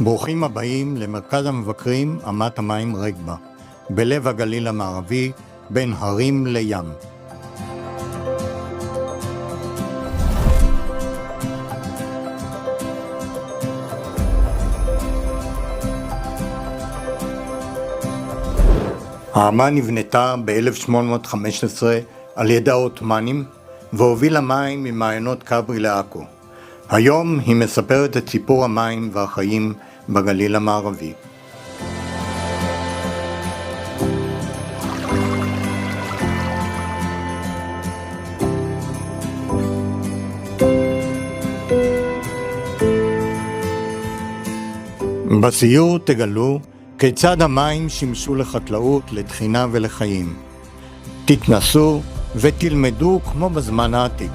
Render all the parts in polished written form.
ברוכים הבאים למרכז המבקרים אמת המים רגבה, בלב הגליל המערבי, בין הרים לים. האמה נבנתה ב-1815 על ידי העות'מאנים והובילה מים ממעיינות כברי לעכו. היום היא מספרת את סיפור המים והחיים בגליל המערבי. בסיור תגלו כיצד המים שימשו לחקלאות, לתחינה ולחיים. תתנסו ותלמדו כמו בזמן העתיק.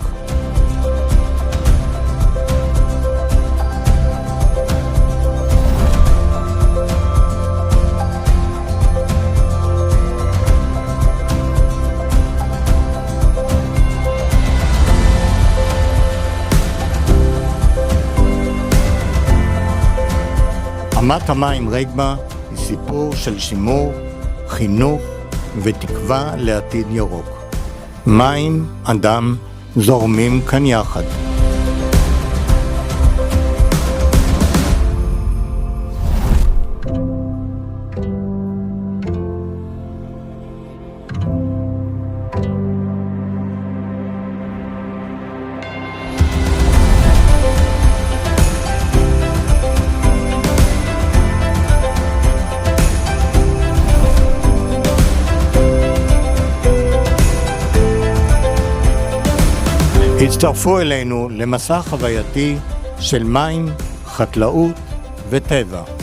אמת המים רגבה היא סיפור של שימור, חינוך ותקווה לעתיד ירוק. מים, אדם, זורמים כאן יחד. הצטרפו אלינו למסע חווייתי של מים, חקלאות וטבע.